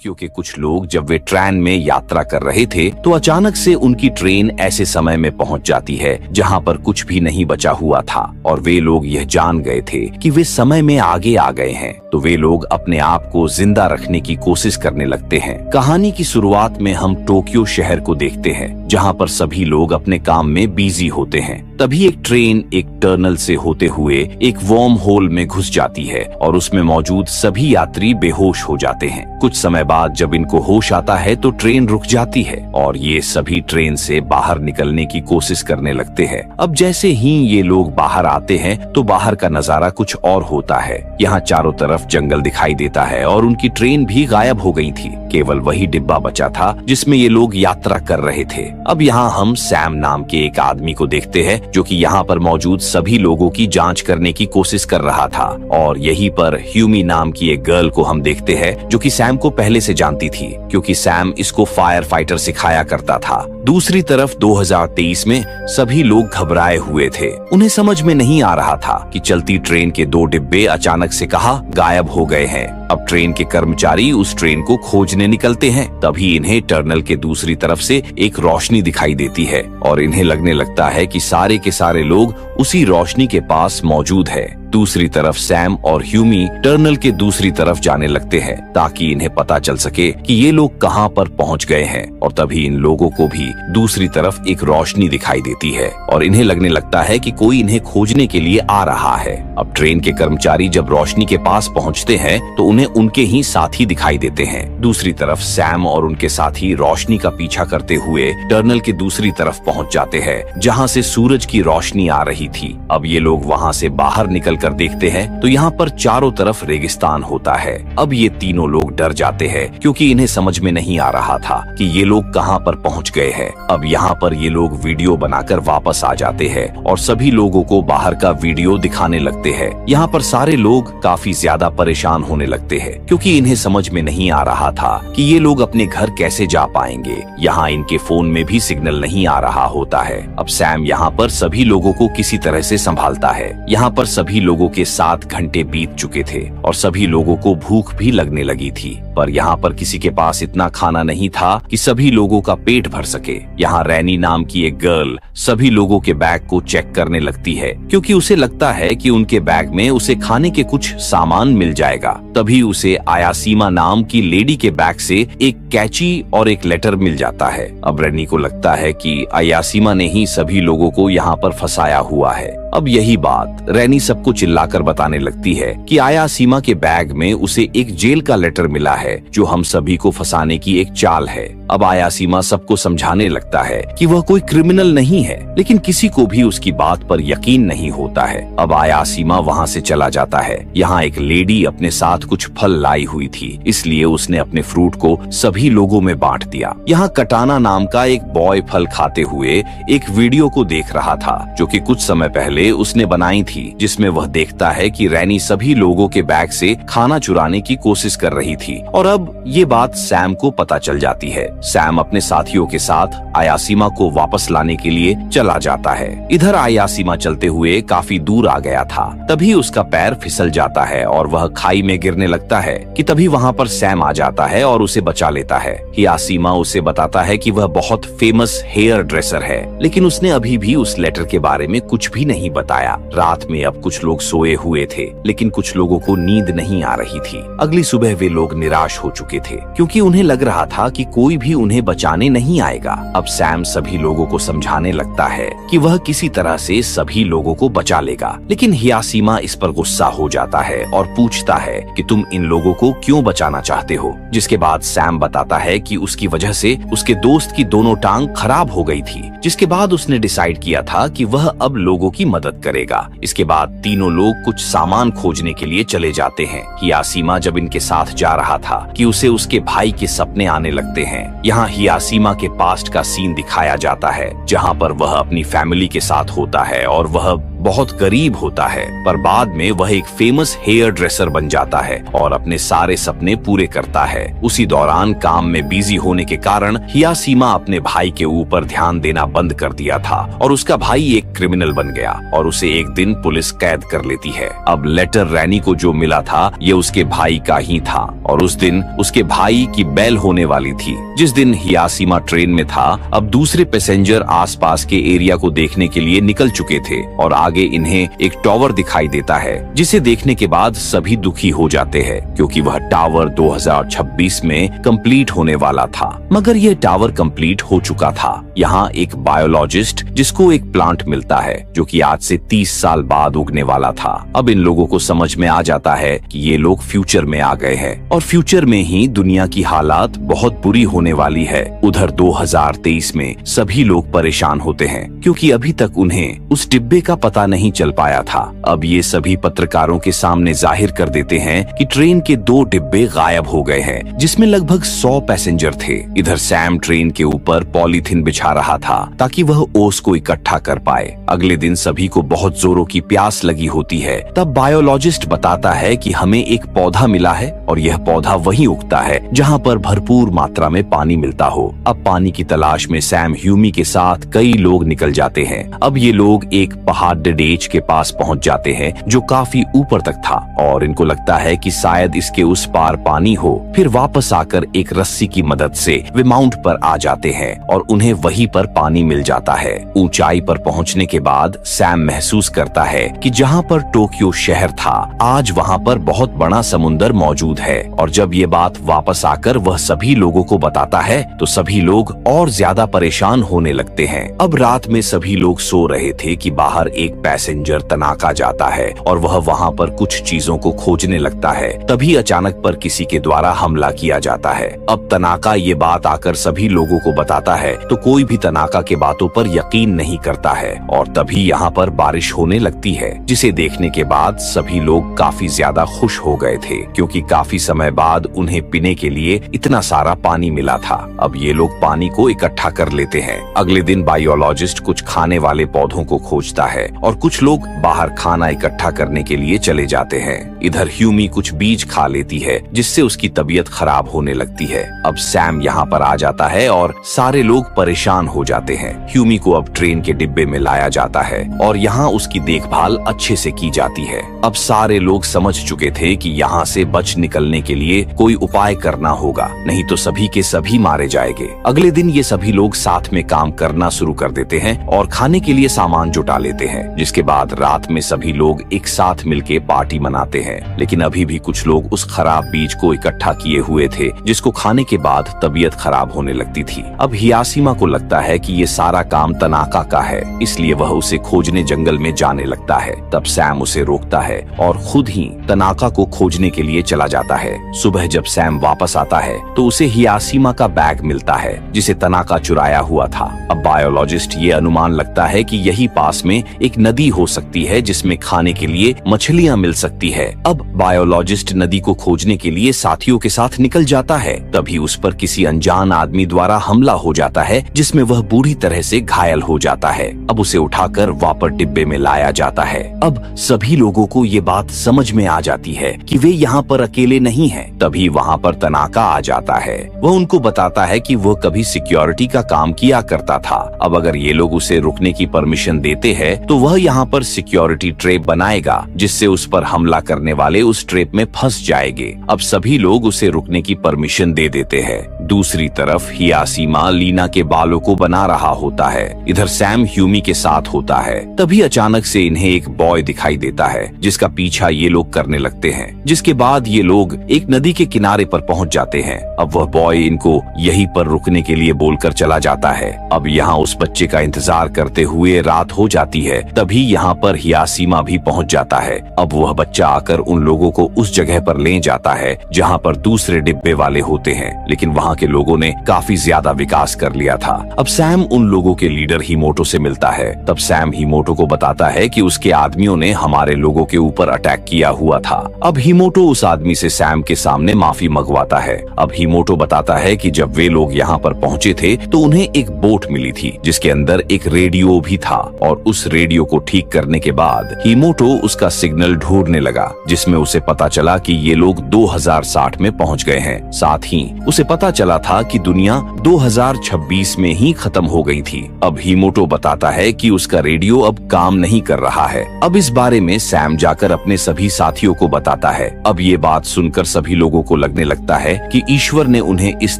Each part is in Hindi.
टोक्यो के कुछ लोग जब वे ट्रेन में यात्रा कर रहे थे तो अचानक से उनकी ट्रेन ऐसे समय में पहुंच जाती है जहां पर कुछ भी नहीं बचा हुआ था और वे लोग यह जान गए थे कि वे समय में आगे आ गए हैं। तो वे लोग अपने आप को जिंदा रखने की कोशिश करने लगते हैं। कहानी की शुरुआत में हम टोक्यो शहर को देखते हैं जहां पर सभी लोग अपने काम में बिजी होते हैं। तभी एक ट्रेन एक टनल से होते हुए एक वर्म होल में घुस जाती है और उसमें मौजूद सभी यात्री बेहोश हो जाते हैं। कुछ समय बाद जब इनको होश आता है तो ट्रेन रुक जाती है और ये सभी ट्रेन से बाहर निकलने की कोशिश करने लगते हैं। अब जैसे ही ये लोग बाहर आते हैं तो बाहर का नजारा कुछ और होता है। यहाँ चारों तरफ जंगल दिखाई देता है और उनकी ट्रेन भी गायब हो गई थी। केवल वही डिब्बा बचा था जिसमें ये लोग यात्रा कर रहे थे। अब यहाँ हम सैम नाम के एक आदमी को देखते हैं जो कि यहाँ पर मौजूद सभी लोगों की जांच करने की कोशिश कर रहा था और यहीं पर ह्यूमी नाम की एक गर्ल को हम देखते हैं जो कि सैम को पहले से जानती थी क्योंकि सैम इसको फायर फाइटर सिखाया करता था। दूसरी तरफ 2023 में सभी लोग घबराए हुए थे। उन्हें समझ में नहीं आ रहा था कि चलती ट्रेन के 2 डिब्बे अचानक से कहाँ गायब हो गए हैं। अब ट्रेन के कर्मचारी उस ट्रेन को खोजने निकलते हैं। तभी इन्हें टनल के दूसरी तरफ से एक रोशनी दिखाई देती है और इन्हें लगने लगता है कि सारे के सारे लोग उसी रोशनी के पास मौजूद है। दूसरी तरफ सैम और ह्यूमी टनल के दूसरी तरफ जाने लगते हैं ताकि इन्हें पता चल सके कि ये लोग कहां पर पहुंच गए हैं। और तभी इन लोगों को भी दूसरी तरफ एक रोशनी दिखाई देती है और इन्हें लगने लगता है कि कोई इन्हें खोजने के लिए आ रहा है। अब ट्रेन के कर्मचारी जब रोशनी के पास पहुंचते हैं तो उन्हें उनके ही साथी दिखाई देते हैं। दूसरी तरफ सैम और उनके साथी रोशनी का पीछा करते हुए टनल के दूसरी तरफ पहुंच जाते हैं जहां से सूरज की रोशनी आ रही थी। अब ये लोग वहां से बाहर निकल कर देखते हैं तो यहाँ पर चारों तरफ रेगिस्तान होता है। अब ये तीनों लोग डर जाते हैं क्योंकि इन्हें समझ में नहीं आ रहा था कि ये लोग कहाँ पर पहुँच गए हैं। अब यहाँ पर ये लोग वीडियो बनाकर वापस आ जाते हैं और सभी लोगों को बाहर का वीडियो दिखाने लगते हैं। यहाँ पर सारे लोग काफी ज्यादा परेशान होने लगते हैं क्योंकि इन्हें समझ में नहीं आ रहा था कि ये लोग अपने घर कैसे जा पाएंगे। यहाँ इनके फोन में भी सिग्नल नहीं आ रहा होता है। अब सैम यहाँ पर सभी लोगों को किसी तरह से संभालता है। यहाँ पर सभी लोगों के 7 घंटे बीत चुके थे और सभी लोगों को भूख भी लगने लगी थी, पर यहाँ पर किसी के पास इतना खाना नहीं था कि सभी लोगों का पेट भर सके। यहाँ रैनी नाम की एक गर्ल सभी लोगों के बैग को चेक करने लगती है क्योंकि उसे लगता है कि उनके बैग में उसे खाने के कुछ सामान मिल जाएगा। तभी उसे आयासीमा नाम की लेडी के बैग से एक कैची और एक लेटर मिल जाता है। अब रैनी को लगता है कि आयासीमा ने ही सभी लोगों को यहाँ पर फंसाया हुआ है। अब यही बात रैनी सबको चिल्लाकर बताने लगती है कि आयासीमा के बैग में उसे एक जेल का लेटर मिला है जो हम सभी को फंसाने की एक चाल है। अब आयासीमा सबको समझाने लगता है कि वह कोई क्रिमिनल नहीं है, लेकिन किसी को भी उसकी बात पर यकीन नहीं होता है। अब आयासीमा वहाँ से चला जाता है। यहाँ एक लेडी अपने साथ कुछ फल लाई हुई थी, इसलिए उसने अपने फ्रूट को सभी लोगों में बांट दिया। यहाँ कटाना नाम का एक बॉय फल खाते हुए एक वीडियो को देख रहा था जो कि कुछ समय पहले उसने बनाई थी, जिसमें वह देखता है कि रैनी सभी लोगों के बैग से खाना चुराने की कोशिश कर रही थी। और अब ये बात सैम को पता चल जाती है। सैम अपने साथियों के साथ आयासीमा को वापस लाने के लिए चला जाता है। इधर आयासीमा चलते हुए काफी दूर आ गया था। तभी उसका पैर फिसल जाता है और वह खाई में गिरने लगता है कि तभी वहाँ पर सैम आ जाता है और उसे बचा लेता है। आयासीमा उसे बताता है कि वह बहुत फेमस हेयर ड्रेसर है, लेकिन उसने अभी भी उस लेटर के बारे में कुछ भी नहीं बताया। रात में अब कुछ लोग सोए हुए थे, लेकिन कुछ लोगों को नींद नहीं आ रही थी। अगली सुबह वे लोग निराश हो चुके थे क्योंकि उन्हें लग रहा था कि कोई भी उन्हें बचाने नहीं आएगा। अब सैम सभी लोगों को समझाने लगता है कि वह किसी तरह से सभी लोगों को बचा लेगा, लेकिन आयासीमा इस पर गुस्सा हो जाता है और पूछता है कि तुम इन लोगों को क्यों बचाना चाहते हो। जिसके बाद सैम बताता है कि उसकी वजह से उसके दोस्त की दोनों टांग खराब हो गई थी, जिसके बाद उसने डिसाइड किया था कि वह अब लोगों की मदद करेगा। इसके बाद तीनों लोग कुछ सामान खोजने के लिए चले जाते हैं। आयासीमा जब इनके साथ जा रहा था कि उसे उसके भाई के सपने आने लगते हैं। यहाँ आयासीमा के पास्ट का सीन दिखाया जाता है जहाँ पर वह अपनी फैमिली के साथ होता है और वह बहुत करीब होता है, पर बाद में वह एक फेमस हेयर ड्रेसर बन जाता है और अपने सारे सपने पूरे करता है। उसी दौरान काम में बिजी होने के कारण हियाशिमा अपने भाई के ऊपर ध्यान देना बंद कर दिया था और उसका भाई एक क्रिमिनल बन गया और उसे एक दिन पुलिस कैद कर लेती है। अब लेटर रैनी को जो मिला था ये उसके भाई का ही था और उस दिन उसके भाई की बेल होने वाली थी। जिस दिन हियाशिमा ट्रेन में था, अब दूसरे पैसेंजर आसपास के एरिया को देखने के लिए निकल चुके थे और आगे इन्हें एक टावर दिखाई देता है, जिसे देखने के बाद सभी दुखी हो जाते हैं क्योंकि वह टावर 2026 में कंप्लीट होने वाला था। मगर यह टावर कंप्लीट हो चुका था। यहाँ एक बायोलॉजिस्ट जिसको एक प्लांट मिलता है जो कि आज से 30 साल बाद उगने वाला था। अब इन लोगों को समझ में आ जाता है कि ये लोग फ्यूचर में आ गए हैं और फ्यूचर में ही दुनिया की हालात बहुत बुरी होने वाली है। उधर 2023 में सभी लोग परेशान होते हैं क्योंकि अभी तक उन्हें उस डिब्बे का पता नहीं चल पाया था। अब ये सभी पत्रकारों के सामने जाहिर कर देते हैं कि ट्रेन के 2 डिब्बे गायब हो गए हैं जिसमें लगभग 100 पैसेंजर थे। इधर सैम ट्रेन के ऊपर पॉलीथिन बिछा रहा था ताकि वह ओस को इकट्ठा कर पाए। अगले दिन सभी को बहुत जोरों की प्यास लगी होती है। तब बायोलॉजिस्ट बताता है कि हमें एक पौधा मिला है और यह पौधा वहीं उगता है जहां पर भरपूर मात्रा में पानी मिलता हो। अब पानी की तलाश में सैम ह्यूमी के साथ कई लोग निकल जाते हैं। अब ये लोग एक पहाड़ डेडेज के पास पहुंच जाते हैं जो काफी ऊपर तक था और इनको लगता है कि शायद इसके उस पार पानी हो। फिर वापस आकर एक रस्सी की मदद से वे माउंट पर आ जाते हैं और उन्हें वहीं पर पानी मिल जाता है। ऊंचाई पर पहुंचने के बाद सैम महसूस करता है कि जहां पर टोक्यो शहर था आज वहां पर बहुत बड़ा समुंदर मौजूद है और जब ये बात वापस आकर वह सभी लोगों को बताता है तो सभी लोग और ज्यादा परेशान होने लगते हैं। अब रात में सभी लोग सो रहे थे कि बाहर एक पैसेंजर तनाका जाता है और वह वहां पर कुछ चीजों को खोजने लगता है। तभी अचानक पर किसी के द्वारा हमला किया जाता है। अब तनाका ये बात आकर सभी लोगों को बताता है तो कोई भी तनाका के बातों पर यकीन नहीं करता है और तभी यहाँ पर बारिश होने लगती है, जिसे देखने के बाद सभी लोग काफी ज्यादा खुश हो गए थे क्योंकि काफी समय बाद उन्हें पीने के लिए इतना सारा पानी मिला था। अब ये लोग पानी को इकट्ठा कर लेते हैं। अगले दिन बायोलॉजिस्ट कुछ खाने वाले पौधों को खोजता है और कुछ लोग बाहर खाना इकट्ठा करने के लिए चले जाते हैं। इधर ह्यूमी कुछ बीज खा लेती है जिससे उसकी तबीयत खराब होने लगती है। अब सैम यहाँ पर आ जाता है और सारे लोग परेशान हो जाते हैं। ह्यूमी को अब ट्रेन के डिब्बे में लाया जाता है और यहाँ उसकी देखभाल अच्छे से की जाती है। अब सारे लोग समझ चुके थे कि यहाँ से बच निकलने के लिए कोई उपाय करना होगा, नहीं तो सभी के सभी मारे जाएंगे। अगले दिन ये सभी लोग साथ में काम करना शुरू कर देते हैं और खाने के लिए सामान जुटा लेते हैं, जिसके बाद रात में सभी लोग एक साथ मिलके पार्टी मनाते हैं। लेकिन अभी भी कुछ लोग उस खराब बीज को इकट्ठा किए हुए थे जिसको खाने के बाद तबीयत खराब होने लगती थी। अब हियाशिमा को लगता है कि ये सारा काम तनाका का है, इसलिए वह उसे खोजने जंगल में जाने लगता है। तब सैम उसे रोकता है और खुद ही तनाका को खोजने के लिए चला जाता है। सुबह जब सैम वापस आता है तो उसे हियाशिमा का बैग मिलता है जिसे तनाका चुराया हुआ था। अब बायोलॉजिस्ट ये अनुमान लगता है कि यही पास में एक नदी हो सकती है जिसमें खाने के लिए मछलियाँ मिल सकती है। अब बायोलॉजिस्ट नदी को खोजने के लिए साथियों के साथ निकल जाता है। तभी उस पर किसी अनजान आदमी द्वारा हमला हो जाता है जिसमें वह बुरी तरह से घायल हो जाता है। अब उसे उठाकर वापस डिब्बे में लाया जाता है। अब सभी लोगों को ये बात समझ में आ जाती है कि वे यहाँ पर अकेले नहीं हैं। तभी वहाँ पर तनाका आ जाता है। वह उनको बताता है कि वह कभी सिक्योरिटी का काम किया करता था। अब अगर ये लोग उसे रुकने की परमिशन देते हैं तो वह यहाँ पर सिक्योरिटी ट्रैप बनाएगा जिससे उस पर हमला करने वाले उस ट्रैप में फंस जाएंगे। अब सभी लोग उसे रुकने की परमिशन दे देते हैं। दूसरी तरफ हियाशिमा लीना के बालों को बना रहा होता है। इधर सैम ह्यूमी के साथ होता है। तभी अचानक से इन्हें एक बॉय दिखाई देता है जिसका पीछा ये लोग करने लगते हैं, जिसके बाद ये लोग एक नदी के किनारे पर पहुंच जाते हैं। अब वह बॉय इनको यहीं पर रुकने के लिए बोलकर चला जाता है। अब यहाँ उस बच्चे का इंतजार करते हुए रात हो जाती है। तभी यहाँ पर हियाशिमा भी पहुंच जाता है। अब वह बच्चा आकर उन लोगों को उस जगह पर ले जाता है जहाँ पर दूसरे डिब्बे वाले होते हैं, लेकिन वहाँ के लोगों ने काफी ज्यादा विकास कर लिया था। अब सैम उन लोगों के लीडर हिमोटो से मिलता है। तब सैम हिमोटो को बताता है कि उसके आदमियों ने हमारे लोगों के ऊपर अटैक किया हुआ था। अब हिमोटो उस आदमी से सैम के सामने माफी मंगवाता है। अब हिमोटो बताता है कि जब वे लोग यहाँ पर पहुँचे थे तो उन्हें एक बोट मिली थी जिसके अंदर एक रेडियो भी था और उस रेडियो को ठीक करने के बाद हिमोटो उसका सिग्नल ढूंढने लगा, जिसमें उसे पता चला कि ये लोग 2060 में पहुंच गए हैं। साथ ही उसे पता चला था कि दुनिया 2026 में ही खत्म हो गई थी। अब हिमोटो बताता है कि उसका रेडियो अब काम नहीं कर रहा है। अब इस बारे में सैम जाकर अपने सभी साथियों को बताता है। अब ये बात सुनकर सभी लोगों को लगने लगता है कि ईश्वर ने उन्हें इस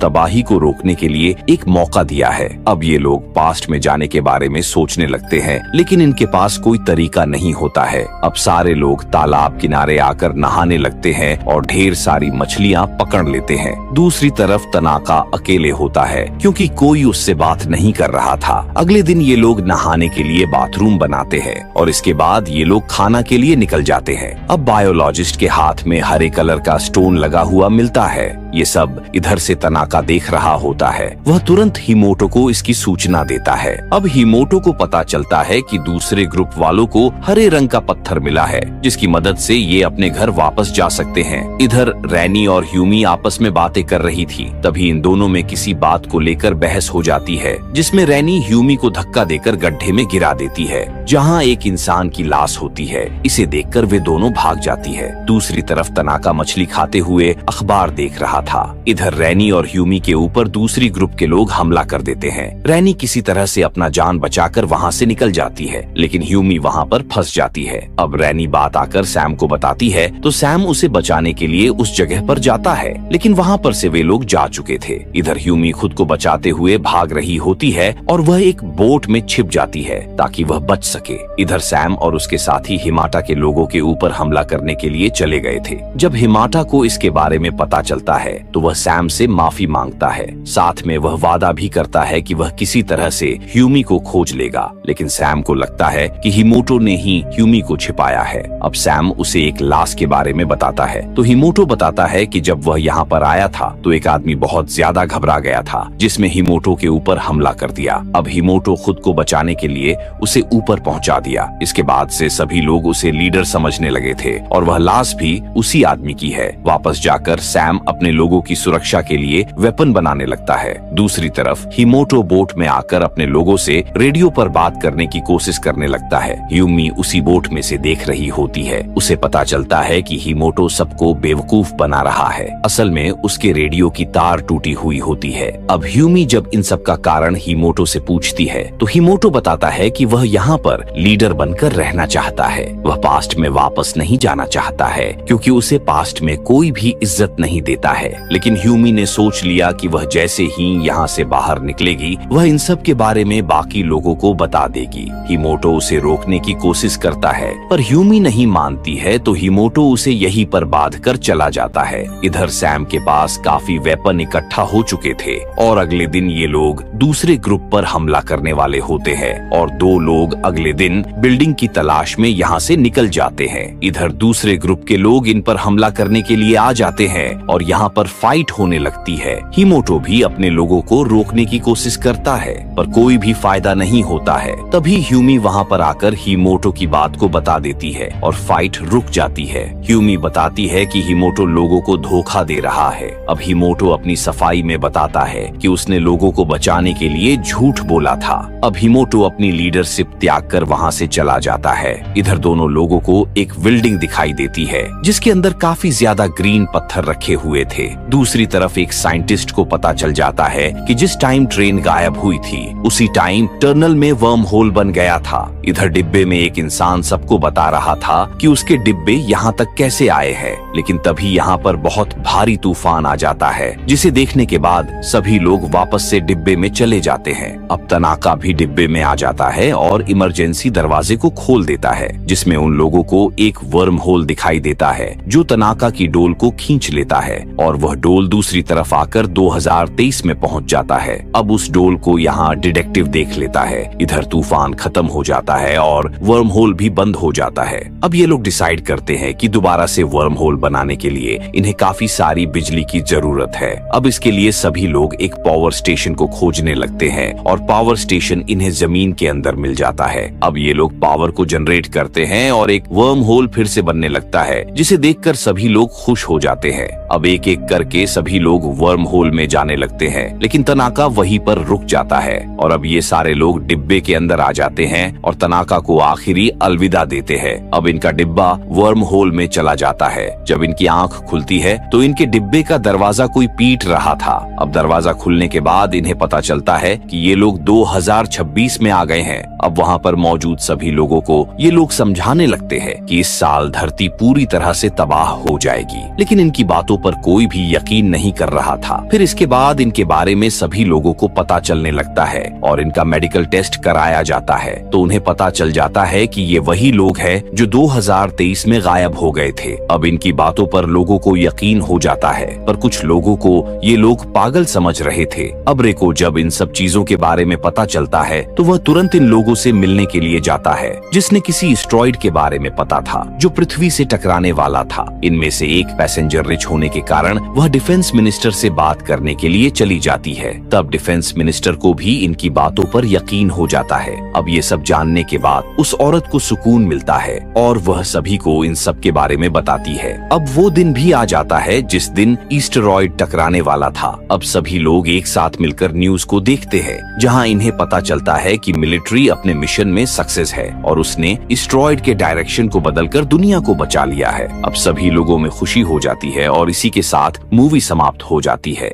तबाही को रोकने के लिए एक मौका दिया है। अब ये लोग पास्ट में जाने के बारे में सोचने लगते हैं, लेकिन इनके पास कोई तरीका नहीं होता है। अब सारे लोग तालाब किनारे आकर नहाने लगते हैं और ढेर सारी मछलियां पकड़ लेते हैं। दूसरी तरफ तनाका अकेले होता है क्योंकि कोई उससे बात नहीं कर रहा था। अगले दिन ये लोग नहाने के लिए बाथरूम बनाते हैं और इसके बाद ये लोग खाना के लिए निकल जाते हैं। अब बायोलॉजिस्ट के हाथ में हरे कलर का स्टोन लगा हुआ मिलता है। ये सब इधर से तनाका देख रहा होता है। वह तुरंत हिमोटो को इसकी सूचना देता है। अब हिमोटो को पता चलता है कि दूसरे ग्रुप वालों को हरे रंग का पत्थर मिला है, जिसकी मदद से ये अपने घर वापस जा सकते हैं। इधर रैनी और ह्यूमी आपस में बातें कर रही थी। तभी इन दोनों में किसी बात को लेकर बहस हो जाती है, जिसमें रैनी ह्यूमी को धक्का देकर गड्ढे में गिरा देती है, जहाँ एक इंसान की लाश होती है। इसे देखकर वे दोनों भाग जाती है। दूसरी तरफ तनाका मछली खाते हुए अखबार देख रहा था। इधर रैनी और ह्यूमी के ऊपर दूसरी ग्रुप के लोग हमला कर देते हैं। रैनी किसी तरह से अपना जान बचाकर वहाँ से निकल जाती है, लेकिन ह्यूमी वहाँ पर फंस जाती है। अब रैनी बात आकर सैम को बताती है तो सैम उसे बचाने के लिए उस जगह पर जाता है, लेकिन वहाँ पर से वे लोग जा चुके थे। इधर ह्यूमी खुद को बचाते हुए भाग रही होती है और वह एक बोट में छिप जाती है ताकि वह बच सके। इधर सैम और उसके साथी हिमाटा के लोगों के ऊपर हमला करने के लिए चले गए थे। जब हिमाटा को इसके बारे में पता चलता है तो वह सैम से माफी मांगता है। साथ में वह वादा भी करता है कि वह किसी तरह से ह्यूमी को खोज लेगा, लेकिन सैम को लगता है कि हिमोटो ने ही ह्यूमी को छिपाया है। अब सैम उसे एक लाश के बारे में बताता है तो हिमोटो बताता है कि जब वह यहाँ पर आया था तो एक आदमी बहुत ज्यादा घबरा गया था, जिसमें हिमोटो के ऊपर हमला कर दिया। अब हिमोटो खुद को बचाने के लिए उसे ऊपर पहुँचा दिया। इसके बाद से सभी लोग उसे लीडर समझने लगे थे और वह लाश भी उसी आदमी की है। वापस जाकर सैम अपने लोगों की सुरक्षा के लिए वेपन बनाने लगता है। दूसरी तरफ हिमोटो बोट में आकर अपने लोगों से रेडियो पर बात करने की कोशिश करने लगता है। ह्यूमी उसी बोट में से देख रही होती है। उसे पता चलता है कि हिमोटो सबको बेवकूफ बना रहा है। असल में उसके रेडियो की तार टूटी हुई होती है। अब ह्यूमी जब इन सब का कारण हिमोटो से पूछती है तो हिमोटो बताता है कि वह यहाँ पर लीडर बनकर रहना चाहता है। वह पास्ट में वापस नहीं जाना चाहता है क्योंकि उसे पास्ट में कोई भी इज्जत नहीं देता है। लेकिन ह्यूमी ने सोच लिया कि वह जैसे ही यहाँ से बाहर निकलेगी वह इन सब के बारे में बाकी लोगों को बता देगी। हिमोटो उसे रोकने की कोशिश करता है पर ह्यूमी नहीं मानती है तो हिमोटो उसे यहीं पर बांधकर चला जाता है। इधर सैम के पास काफी वेपन इकट्ठा हो चुके थे और अगले दिन ये लोग दूसरे ग्रुप पर हमला करने वाले होते हैं और दो लोग अगले दिन बिल्डिंग की तलाश में यहाँ से निकल जाते हैं। इधर दूसरे ग्रुप के लोग इन पर हमला करने के लिए आ जाते हैं और यहाँ पर फाइट होने लगती है। हिमोटो भी अपने लोगों को रोकने की कोशिश करता है पर कोई भी फायदा नहीं होता है। तभी ह्यूमी वहाँ पर आकर हिमोटो की बात को बता देती है और फाइट रुक जाती है। ह्यूमी बताती है कि हिमोटो लोगों को धोखा दे रहा है। अब हिमोटो अपनी सफाई में बताता है कि उसने लोगों को बचाने के लिए झूठ बोला था। अब हिमोटो अपनी लीडरशिप त्याग कर वहाँ से चला जाता है। इधर दोनों लोगों को एक बिल्डिंग दिखाई देती है जिसके अंदर काफी ज्यादा ग्रीन पत्थर रखे हुए थे। दूसरी तरफ एक साइंटिस्ट को पता चल जाता है कि जिस टाइम ट्रेन गायब हुई थी उसी टाइम टनल में वर्म होल बन गया था। इधर डिब्बे में एक इंसान सबको बता रहा था कि उसके डिब्बे यहाँ तक कैसे आए हैं, लेकिन तभी यहाँ पर बहुत भारी तूफान आ जाता है जिसे देखने के बाद सभी लोग वापस से डिब्बे में चले जाते हैं। अब तनाका भी डिब्बे में आ जाता है और इमरजेंसी दरवाजे को खोल देता है जिसमें उन लोगों को एक वर्म होल दिखाई देता है जो तनाका की डोल को खींच लेता है और वह डोल दूसरी तरफ आकर 2023 में पहुंच जाता है। अब उस डोल को यहाँ डिटेक्टिव देख लेता है। इधर तूफान खत्म हो जाता है और वर्म होल भी बंद हो जाता है। अब ये लोग डिसाइड करते हैं कि दोबारा से वर्म होल बनाने के लिए इन्हें काफी सारी बिजली की जरूरत है। अब इसके लिए सभी लोग एक पावर स्टेशन को खोजने लगते हैं और पावर स्टेशन इन्हें जमीन के अंदर मिल जाता है। अब ये लोग पावर को जनरेट करते हैं और एक वर्म होल फिर से बनने लगता है जिसे देखकर सभी लोग खुश हो जाते हैं। अब एक एक करके सभी लोग वर्म होल में जाने लगते हैं, लेकिन तनाका वहीं पर रुक जाता है और अब ये सारे लोग डिब्बे के अंदर आ जाते हैं और तनाका को आखिरी अलविदा देते हैं। अब इनका डिब्बा वर्म होल में चला जाता है। जब इनकी आंख खुलती है तो इनके डिब्बे का दरवाजा कोई पीट रहा था। अब दरवाजा खुलने के बाद इन्हें पता चलता है कि ये लोग 2026 में आ गए हैं। अब वहाँ पर मौजूद सभी लोगों को ये लोग समझाने लगते हैं कि इस साल धरती पूरी तरह से तबाह हो जाएगी, लेकिन इनकी बातों पर कोई भी यकीन नहीं कर रहा था। फिर इसके बाद इनके बारे में सभी लोगों को पता चलने लगता है और इनका मेडिकल टेस्ट कराया जाता है तो उन्हें पता चल जाता है कि ये वही लोग हैं जो 2023 में गायब हो गए थे। अब इनकी बातों पर लोगों को यकीन हो जाता है, पर कुछ लोगों को ये लोग पागल समझ रहे थे। अब रेको जब इन सब चीजों के बारे में पता चलता है तो वह तुरंत इन लोगों से मिलने के लिए जाता है जिसने किसी एस्टेरॉयड के बारे में पता था जो पृथ्वी से टकराने वाला था। इनमें से एक पैसेंजर रिच होने के कारण वह डिफेंस मिनिस्टर से बात करने के लिए चली जाती है। तब डिफेंस मिनिस्टर को भी इनकी बातों पर यकीन हो जाता है। अब ये सब जानने के बाद उस औरत को सुकून मिलता है और वह सभी को इन सब के बारे में बताती है। अब वो दिन भी आ जाता है जिस दिन एस्टेरॉयड टकराने वाला था। अब सभी लोग एक साथ मिलकर न्यूज को देखते हैं जहां इन्हें पता चलता है कि मिलिट्री अपने मिशन में सक्सेस है और उसने एस्टेरॉयड के डायरेक्शन को बदलकर दुनिया को बचा लिया है। अब सभी लोगों में खुशी हो जाती है और इसी के साथ मूवी समाप्त हो जाती है।